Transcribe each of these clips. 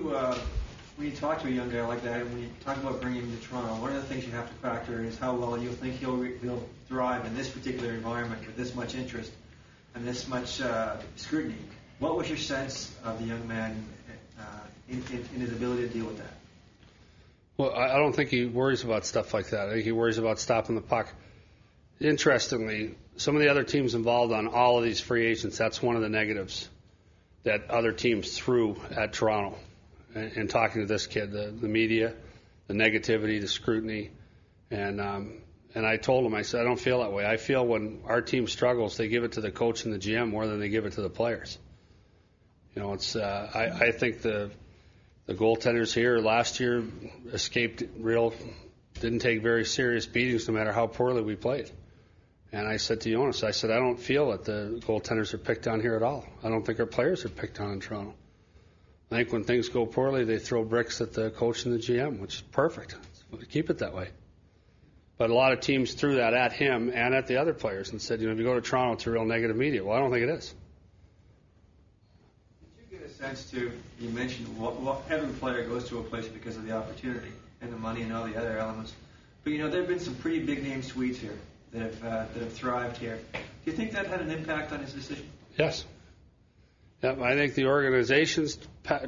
when you talk to a young guy like that, and when you talk about bringing him to Toronto, one of the things you have to factor in is how well you think he'll thrive in this particular environment with this much interest and this much scrutiny. What was your sense of the young man in his ability to deal with that? Well, I don't think he worries about stuff like that. I think he worries about stopping the puck. Interestingly, some of the other teams involved on all of these free agents, that's one of the negatives that other teams threw at Toronto. And talking to this kid, the media, the negativity, the scrutiny, and I told him, I said, I don't feel that way. I feel when our team struggles, they give it to the coach and the GM more than they give it to the players. You know, it's I think the goaltenders here last year didn't take very serious beatings no matter how poorly we played. And I said to Jonas, I said, I don't feel that the goaltenders are picked on here at all. I don't think our players are picked on in Toronto. I think when things go poorly, they throw bricks at the coach and the GM, which is perfect. Keep it that way. But a lot of teams threw that at him and at the other players and said, if you go to Toronto, it's a real negative media. Well, I don't think it is. Did you get a sense, too, you mentioned every player goes to a place because of the opportunity and the money and all the other elements. But, there have been some pretty big-name Swedes here that have thrived here. Do you think that had an impact on his decision? Yes. Yep, I think the organization's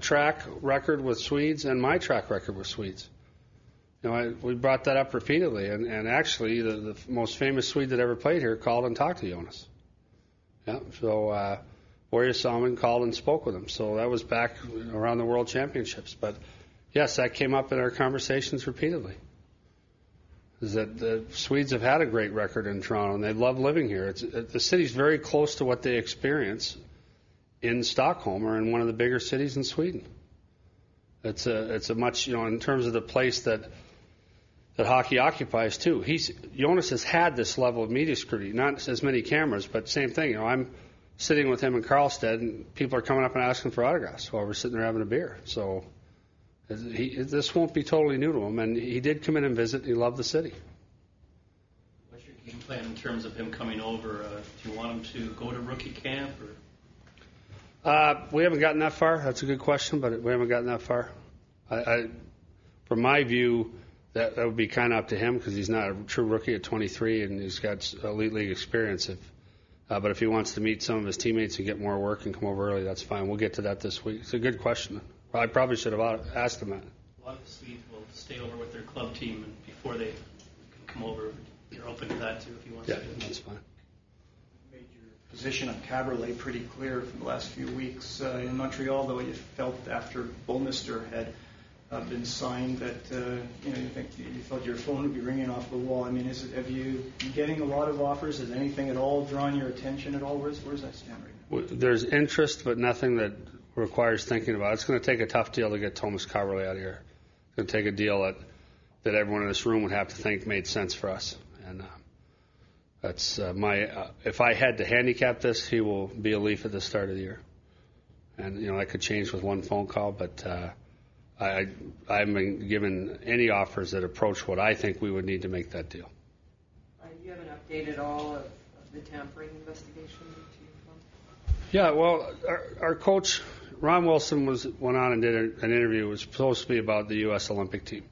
track record with Swedes and my track record with Swedes. We brought that up repeatedly, and actually the most famous Swede that ever played here called and talked to Jonas. Yeah, so Börje Salming called and spoke with him. So that was back around the World Championships. But yes, that came up in our conversations repeatedly. Is that the Swedes have had a great record in Toronto, and they love living here. The city's very close to what they experience in Stockholm or in one of the bigger cities in Sweden. It's a much, in terms of the place that hockey occupies too. Jonas has had this level of media scrutiny, not as many cameras, but same thing. I'm sitting with him in Karlstad, and people are coming up and asking for autographs while we're sitting there having a beer. So this won't be totally new to him, and he did come in and visit. He loved the city. What's your game plan in terms of him coming over? Do you want him to go to rookie camp or? We haven't gotten that far. That's a good question, but we haven't gotten that far. From my view, that would be kind of up to him because he's not a true rookie at 23 and he's got elite league experience. But if he wants to meet some of his teammates and get more work and come over early, that's fine. We'll get to that this week. It's a good question. I probably should have asked him that. A lot of the Swedes will stay over with their club team and before they can come over. You're open to that too if he wants to. Yeah, that's fine. Position on Caberlet pretty clear for the last few weeks in Montreal, though you felt after Bullmister had been signed that you felt your phone would be ringing off the wall. I mean, have you been getting a lot of offers? Has anything at all drawn your attention at all? Where's that stand right now? There's interest, but nothing that requires thinking about. It's going to take a tough deal to get Thomas Caberlet out of here. It's going to take a deal that everyone in this room would have to think made sense for us. And that's if I had to handicap this, he will be a Leaf at the start of the year. And, that could change with one phone call, but I haven't been given any offers that approach what I think we would need to make that deal. Do you have an update at all of the tampering investigation into your club? Yeah, well, our coach, Ron Wilson, went on and did an interview. It was supposed to be about the U.S. Olympic team.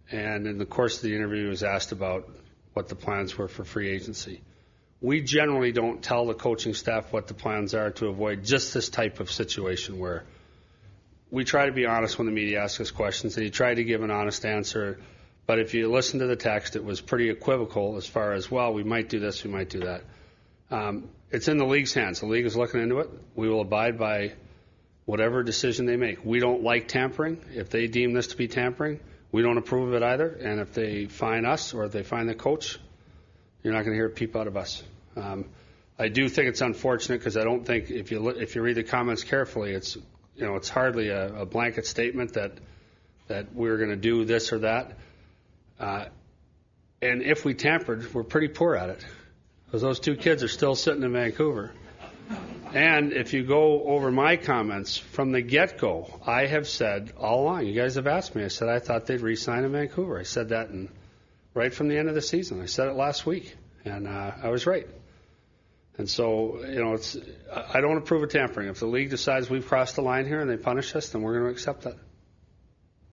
And in the course of the interview, he was asked about what the plans were for free agency. We generally don't tell the coaching staff what the plans are to avoid just this type of situation where we try to be honest when the media asks us questions, and he tried to give an honest answer. But if you listen to the text, it was pretty equivocal as far as, well, we might do this, we might do that. It's in the league's hands. The league is looking into it. We will abide by whatever decision they make. We don't like tampering. If they deem this to be tampering, we don't approve of it either, and if they fine us or if they fine the coach, you're not going to hear a peep out of us. I do think it's unfortunate because I don't think if you read the comments carefully, it's hardly a blanket statement that we're going to do this or that. And if we tampered, we're pretty poor at it because those two kids are still sitting in Vancouver. And if you go over my comments from the get-go, I have said all along, you guys have asked me, I said I thought they'd re-sign in Vancouver. I said that right from the end of the season. I said it last week, and I was right. And so, I don't approve of tampering. If the league decides we've crossed the line here and they punish us, then we're going to accept that.